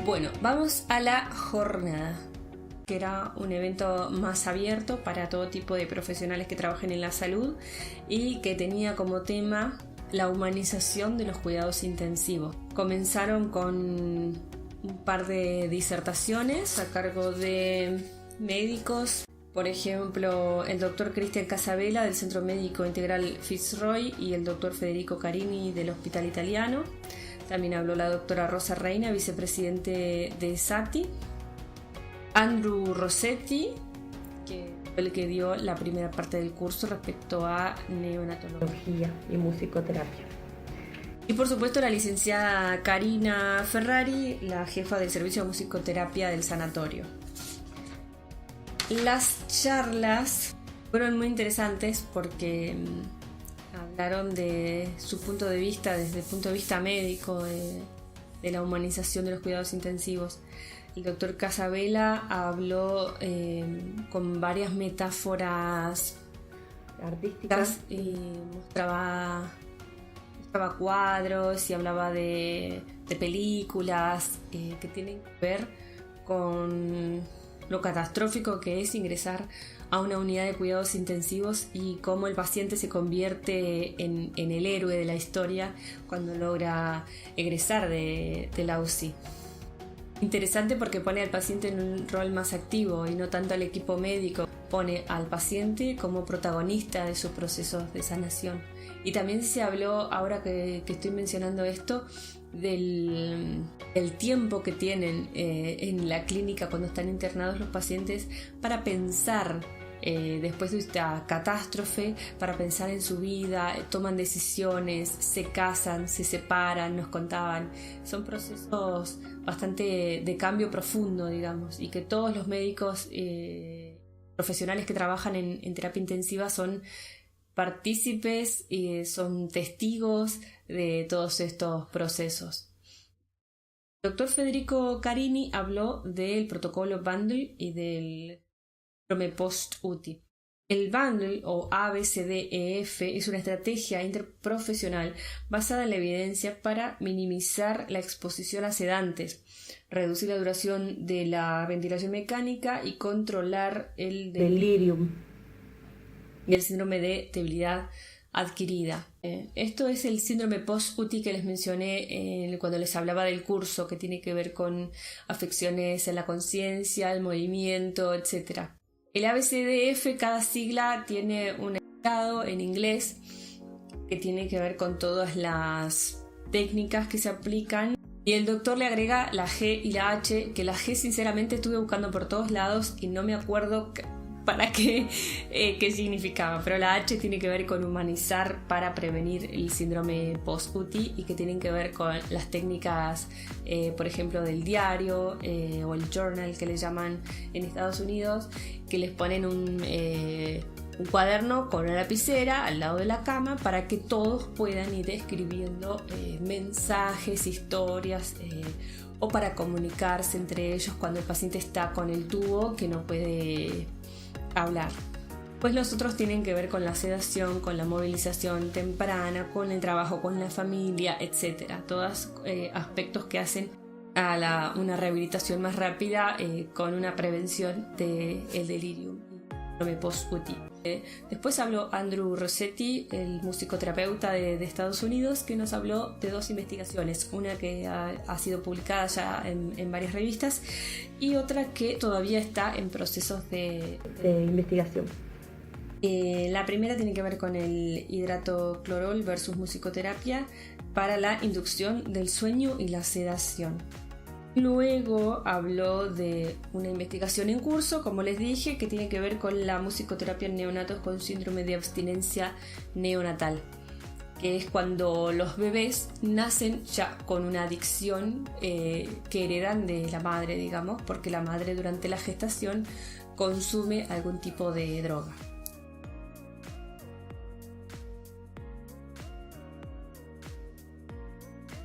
Bueno, vamos a la jornada, que era un evento más abierto para todo tipo de profesionales que trabajen en la salud y que tenía como tema la humanización de los cuidados intensivos. Comenzaron con un par de disertaciones a cargo de médicos, por ejemplo el doctor Cristian Casabella del Centro Médico Integral Fitzroy y el doctor Federico Carini del Hospital Italiano. También habló la doctora Rosa Reina, vicepresidente de SATI, Andrew Rossetti, que fue el que dio la primera parte del curso respecto a neonatología y musicoterapia. Y por supuesto la licenciada Karina Ferrari, la jefa del servicio de musicoterapia del sanatorio. Las charlas fueron muy interesantes porque hablaron de su punto de vista, desde el punto de vista médico, de la humanización de los cuidados intensivos. El doctor Casabella habló con varias metáforas artísticas y mostraba cuadros y hablaba de películas que tienen que ver con lo catastrófico que es ingresar a una unidad de cuidados intensivos y cómo el paciente se convierte en el héroe de la historia cuando logra egresar de la UCI. Interesante porque pone al paciente en un rol más activo y no tanto al equipo médico. Pone al paciente como protagonista de sus procesos de sanación. Y también se habló, ahora que estoy mencionando esto, del tiempo que tienen en la clínica cuando están internados los pacientes para pensar después de esta catástrofe, para pensar en su vida, toman decisiones, se casan, se separan, nos contaban. Son procesos bastante de cambio profundo, digamos, y que todos los médicos profesionales que trabajan en terapia intensiva son partícipes y son testigos de todos estos procesos. El doctor Federico Carini habló del protocolo Bundle y del síndrome post-UTI. El Bundle o ABCDEF es una estrategia interprofesional basada en la evidencia para minimizar la exposición a sedantes, reducir la duración de la ventilación mecánica y controlar el delirium y el síndrome de debilidad adquirida. Esto es el síndrome post-UTI que les mencioné cuando les hablaba del curso, que tiene que ver con afecciones en la conciencia, el movimiento, etc. El ABCDF, cada sigla tiene un estado en inglés que tiene que ver con todas las técnicas que se aplican. Y el doctor le agrega la G y la H, que la G sinceramente estuve buscando por todos lados y no me acuerdo para qué significaba, pero la H tiene que ver con humanizar para prevenir el síndrome post-UTI y que tienen que ver con las técnicas, por ejemplo, del diario o el journal que le llaman en Estados Unidos, que les ponen un cuaderno con una lapicera al lado de la cama para que todos puedan ir escribiendo mensajes, historias o para comunicarse entre ellos cuando el paciente está con el tubo que no puede hablar. Pues los otros tienen que ver con la sedación, con la movilización temprana, con el trabajo con la familia, etc. Todos aspectos que hacen a una rehabilitación más rápida con una prevención del delirium post-UTI. Después habló Andrew Rossetti, el musicoterapeuta de Estados Unidos, que nos habló de dos investigaciones, una que ha sido publicada ya en varias revistas y otra que todavía está en procesos de investigación. La primera tiene que ver con el hidratoclorol versus musicoterapia para la inducción del sueño y la sedación. Luego habló de una investigación en curso, como les dije, que tiene que ver con la musicoterapia en neonatos con síndrome de abstinencia neonatal, que es cuando los bebés nacen ya con una adicción que heredan de la madre, digamos, porque la madre durante la gestación consume algún tipo de droga.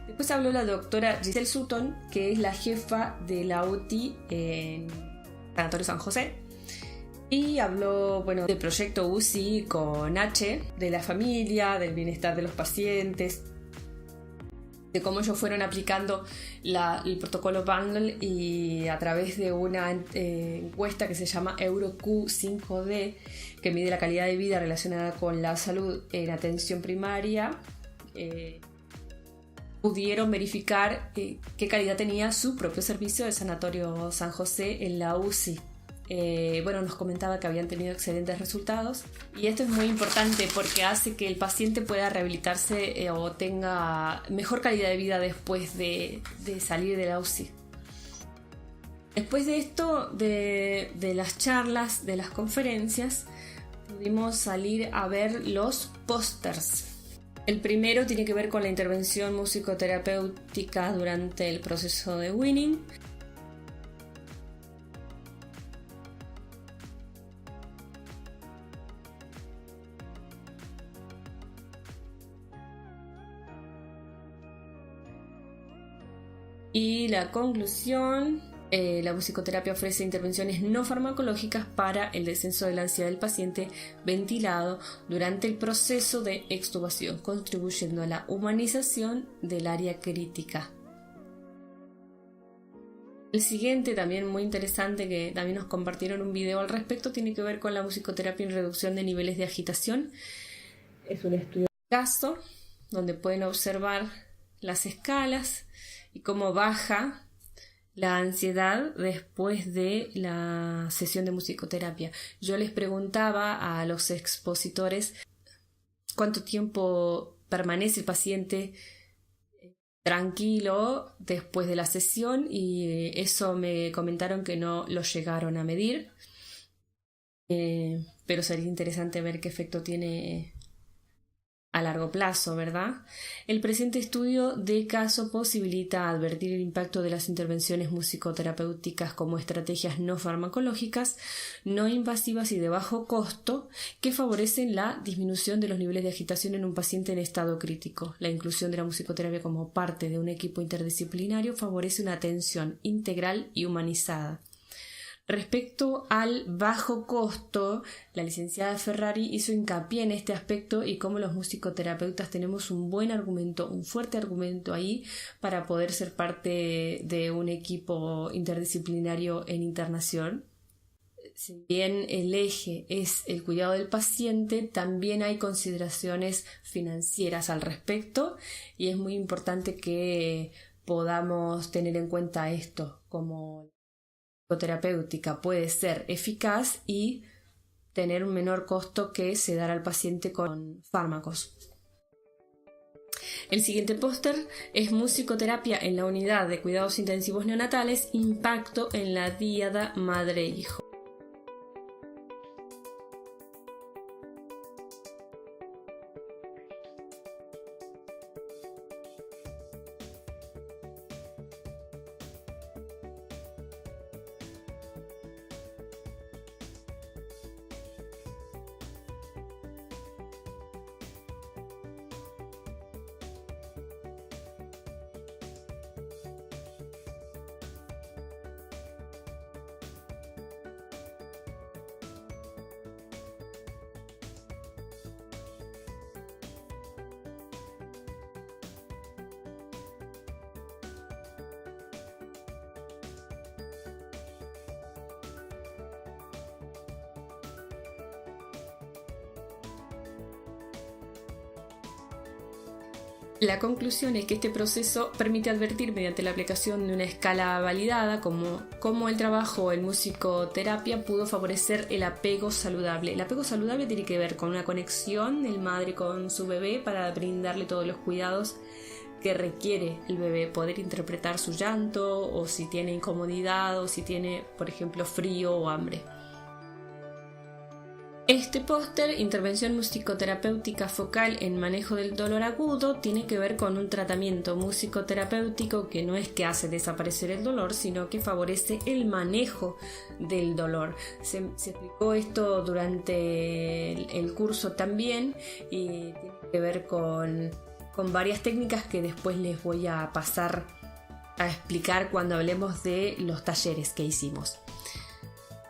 Después habló la doctora Giselle Sutton, que es la jefa de la UTI en Sanatorio San José. Y habló, del proyecto UCI con H, de la familia, del bienestar de los pacientes. de cómo ellos fueron aplicando el protocolo Bundle, y a través de una encuesta que se llama EuroQ5D, que mide la calidad de vida relacionada con la salud en atención primaria, pudieron verificar qué calidad tenía su propio servicio de Sanatorio San José en la UCI. Nos comentaba que habían tenido excelentes resultados, y esto es muy importante porque hace que el paciente pueda rehabilitarse o tenga mejor calidad de vida después de salir de la UCI. Después de esto, de las charlas, de las conferencias, pudimos salir a ver los pósters. El primero tiene que ver con la intervención musicoterapéutica durante el proceso de weaning. Y la conclusión, la musicoterapia ofrece intervenciones no farmacológicas para el descenso de la ansiedad del paciente ventilado durante el proceso de extubación, contribuyendo a la humanización del área crítica. El siguiente, también muy interesante, que también nos compartieron un video al respecto, tiene que ver con la musicoterapia en reducción de niveles de agitación. Es un estudio Caso donde pueden observar las escalas y cómo baja la ansiedad después de la sesión de musicoterapia. Yo les preguntaba a los expositores cuánto tiempo permanece el paciente tranquilo después de la sesión, y eso me comentaron que no lo llegaron a medir, pero sería interesante ver qué efecto tiene a largo plazo, ¿verdad? El presente estudio de caso posibilita advertir el impacto de las intervenciones musicoterapéuticas como estrategias no farmacológicas, no invasivas y de bajo costo, que favorecen la disminución de los niveles de agitación en un paciente en estado crítico. La inclusión de la musicoterapia como parte de un equipo interdisciplinario favorece una atención integral y humanizada. Respecto al bajo costo, la licenciada Ferrari hizo hincapié en este aspecto y cómo los musicoterapeutas tenemos un buen argumento, un fuerte argumento ahí para poder ser parte de un equipo interdisciplinario en internación. Si bien el eje es el cuidado del paciente, también hay consideraciones financieras al respecto, y es muy importante que podamos tener en cuenta esto, como psicoterapéutica puede ser eficaz y tener un menor costo que sedar al paciente con fármacos. El siguiente póster es musicoterapia en la unidad de cuidados intensivos neonatales, impacto en la díada madre-hijo. La conclusión es que este proceso permite advertir mediante la aplicación de una escala validada cómo el trabajo en musicoterapia pudo favorecer el apego saludable. El apego saludable tiene que ver con una conexión del madre con su bebé para brindarle todos los cuidados que requiere el bebé, poder interpretar su llanto, o si tiene incomodidad, o si tiene, por ejemplo, frío o hambre. Este póster, intervención musicoterapéutica focal en manejo del dolor agudo, tiene que ver con un tratamiento musicoterapéutico que no es que hace desaparecer el dolor, sino que favorece el manejo del dolor. Se explicó esto durante el curso también, y tiene que ver con varias técnicas que después les voy a pasar a explicar cuando hablemos de los talleres que hicimos.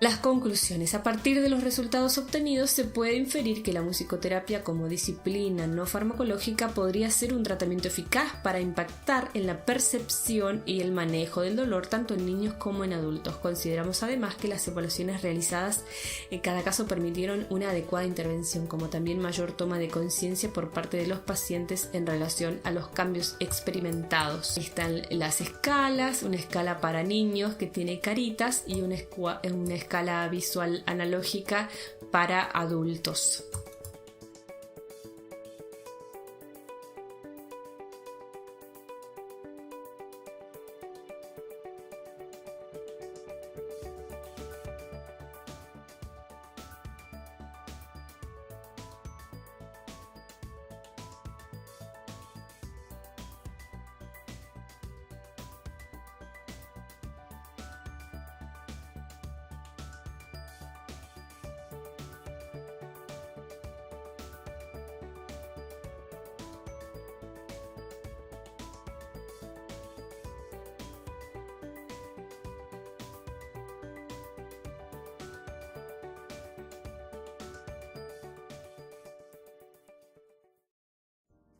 Las conclusiones. A partir de los resultados obtenidos se puede inferir que la musicoterapia como disciplina no farmacológica podría ser un tratamiento eficaz para impactar en la percepción y el manejo del dolor tanto en niños como en adultos. Consideramos además que las evaluaciones realizadas en cada caso permitieron una adecuada intervención, como también mayor toma de conciencia por parte de los pacientes en relación a los cambios experimentados. Están las escalas, una escala para niños que tiene caritas y una escala visual analógica para adultos.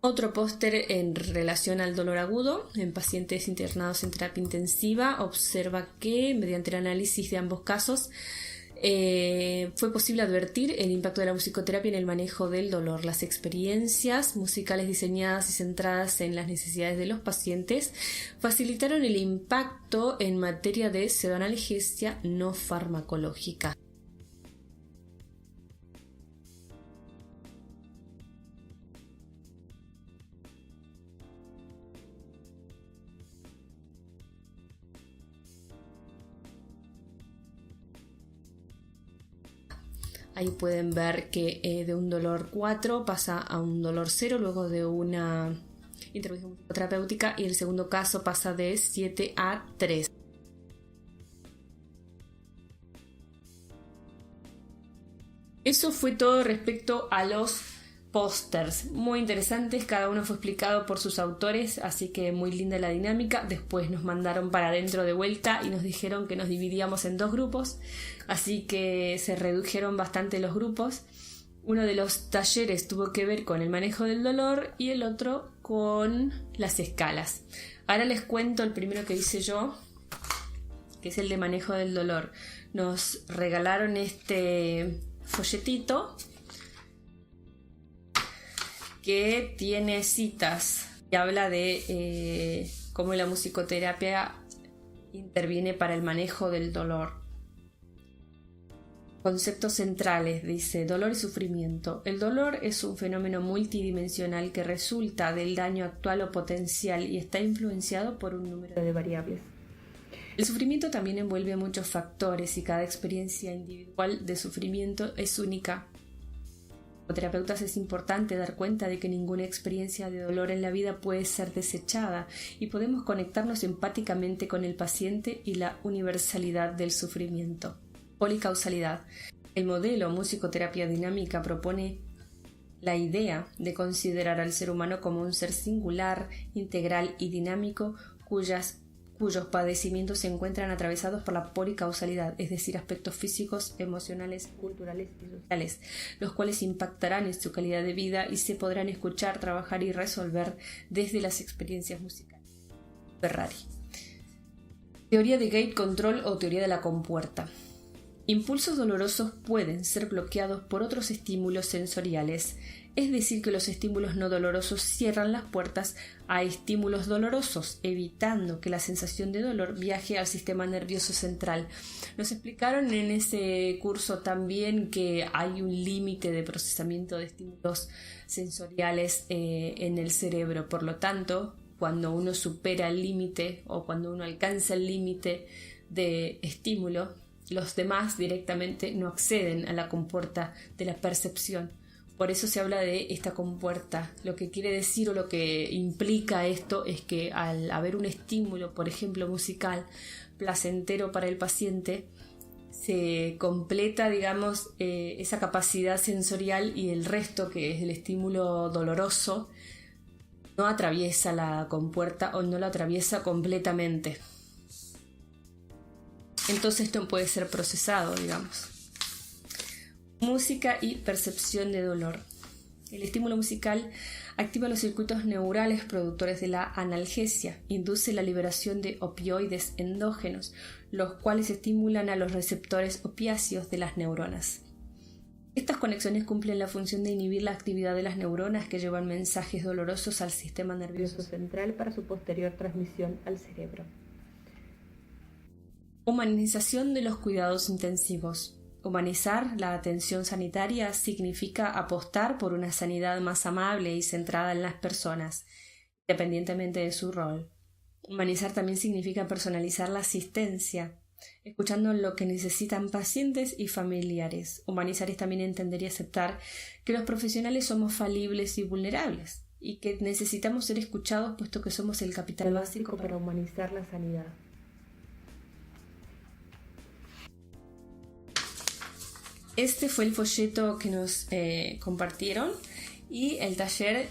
Otro póster en relación al dolor agudo en pacientes internados en terapia intensiva observa que mediante el análisis de ambos casos fue posible advertir el impacto de la musicoterapia en el manejo del dolor. Las experiencias musicales diseñadas y centradas en las necesidades de los pacientes facilitaron el impacto en materia de pseudoanalgesia no farmacológica. Ahí pueden ver que de un dolor 4 pasa a un dolor 0 luego de una intervención musicoterapéutica, y el segundo caso pasa de 7 a 3. Eso fue todo respecto a los pósters, muy interesantes, cada uno fue explicado por sus autores, así que muy linda la dinámica. Después nos mandaron para adentro de vuelta y nos dijeron que nos dividíamos en 2 grupos, así que se redujeron bastante los grupos. Uno de los talleres tuvo que ver con el manejo del dolor y el otro con las escalas. Ahora les cuento el primero que hice yo, que es el de manejo del dolor. Nos regalaron este folletito que tiene citas y habla de cómo la musicoterapia interviene para el manejo del dolor. Conceptos centrales, dice: dolor y sufrimiento. El dolor es un fenómeno multidimensional que resulta del daño actual o potencial y está influenciado por un número de variables. El sufrimiento también envuelve muchos factores y cada experiencia individual de sufrimiento es única. Como terapeutas es importante dar cuenta de que ninguna experiencia de dolor en la vida puede ser desechada y podemos conectarnos empáticamente con el paciente y la universalidad del sufrimiento. Policausalidad. El modelo musicoterapia dinámica propone la idea de considerar al ser humano como un ser singular, integral y dinámico cuyos padecimientos se encuentran atravesados por la policausalidad, es decir, aspectos físicos, emocionales, culturales y sociales, los cuales impactarán en su calidad de vida y se podrán escuchar, trabajar y resolver desde las experiencias musicales. Ferrari. Teoría de gate control o teoría de la compuerta. Impulsos dolorosos pueden ser bloqueados por otros estímulos sensoriales, es decir, que los estímulos no dolorosos cierran las puertas a estímulos dolorosos, evitando que la sensación de dolor viaje al sistema nervioso central. Nos explicaron en ese curso también que hay un límite de procesamiento de estímulos sensoriales en el cerebro. Por lo tanto, cuando uno supera el límite o cuando uno alcanza el límite de estímulo, los demás directamente no acceden a la compuerta de la percepción. Por eso se habla de esta compuerta. Lo que quiere decir o lo que implica esto es que al haber un estímulo, por ejemplo musical, placentero para el paciente, se completa, digamos, esa capacidad sensorial, y el resto, que es el estímulo doloroso, no atraviesa la compuerta o no la atraviesa completamente. entonces no puede ser procesado, digamos. Música y percepción de dolor. El estímulo musical activa los circuitos neurales productores de la analgesia, induce la liberación de opioides endógenos, los cuales estimulan a los receptores opiáceos de las neuronas. Estas conexiones cumplen la función de inhibir la actividad de las neuronas que llevan mensajes dolorosos al sistema nervioso central para su posterior transmisión al cerebro. Humanización de los cuidados intensivos. Humanizar la atención sanitaria significa apostar por una sanidad más amable y centrada en las personas, independientemente de su rol. Humanizar también significa personalizar la asistencia, escuchando lo que necesitan pacientes y familiares. Humanizar es también entender y aceptar que los profesionales somos falibles y vulnerables, y que necesitamos ser escuchados puesto que somos el capital básico para humanizar la sanidad. Este fue el folleto que nos compartieron, y el taller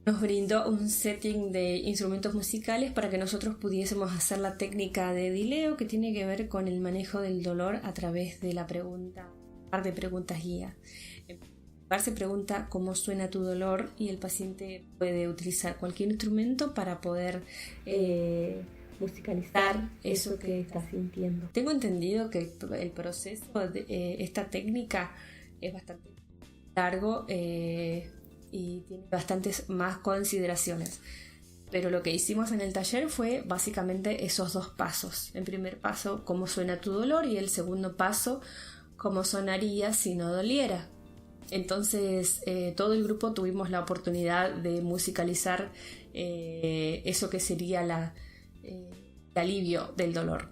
nos brindó un setting de instrumentos musicales para que nosotros pudiésemos hacer la técnica de dileo, que tiene que ver con el manejo del dolor a través de la pregunta, un par de preguntas guía. Se pregunta cómo suena tu dolor, y el paciente puede utilizar cualquier instrumento para poder musicalizar eso que está sintiendo. Tengo entendido que el proceso de esta técnica es bastante largo y tiene bastantes más consideraciones. Pero lo que hicimos en el taller fue básicamente esos dos pasos. El primer paso, cómo suena tu dolor, y el segundo paso, cómo sonaría si no doliera. Entonces todo el grupo tuvimos la oportunidad de musicalizar eso que sería el alivio del dolor.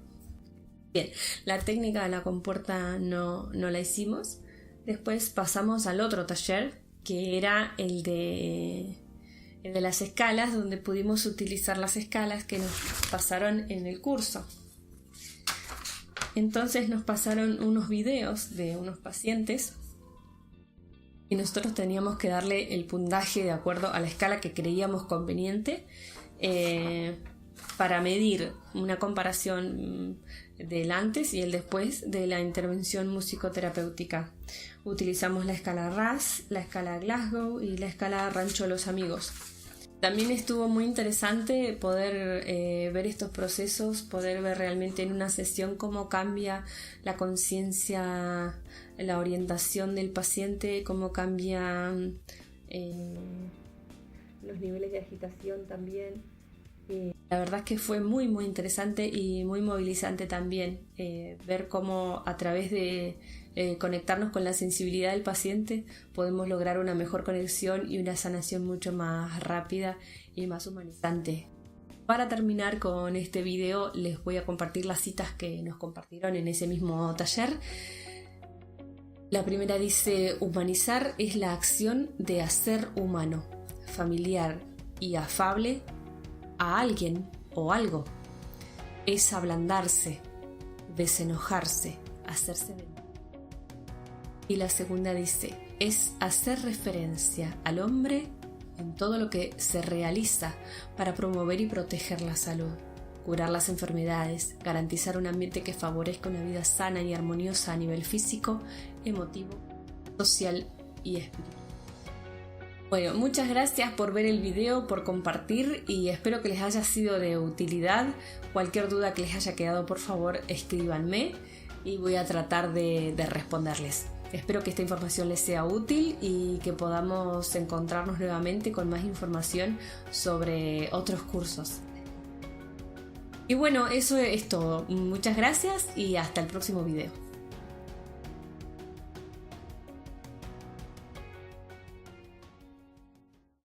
Bien, la técnica de la compuerta no la hicimos. Después pasamos al otro taller, que era el de las escalas, donde pudimos utilizar las escalas que nos pasaron en el curso. Entonces nos pasaron unos videos de unos pacientes y nosotros teníamos que darle el puntaje de acuerdo a la escala que creíamos conveniente para medir una comparación del antes y el después de la intervención musicoterapéutica. Utilizamos la escala RAS, la escala Glasgow y la escala Rancho Los Amigos. También estuvo muy interesante poder ver estos procesos, poder ver realmente en una sesión cómo cambia la conciencia, la orientación del paciente, cómo cambian los niveles de agitación también. La verdad es que fue muy muy interesante y muy movilizante también ver cómo a través de conectarnos con la sensibilidad del paciente podemos lograr una mejor conexión y una sanación mucho más rápida y más humanizante. Para terminar con este video les voy a compartir las citas que nos compartieron en ese mismo taller. La primera dice: humanizar es la acción de hacer humano, familiar y afable a alguien o algo. Es ablandarse, desenojarse, hacerse de... Y la segunda dice: es hacer referencia al hombre en todo lo que se realiza para promover y proteger la salud, curar las enfermedades, garantizar un ambiente que favorezca una vida sana y armoniosa a nivel físico, emotivo, social y espiritual. Bueno, muchas gracias por ver el video, por compartir, y espero que les haya sido de utilidad. Cualquier duda que les haya quedado, por favor, escríbanme y voy a tratar de responderles. Espero que esta información les sea útil y que podamos encontrarnos nuevamente con más información sobre otros cursos. Y bueno, eso es todo. Muchas gracias y hasta el próximo video.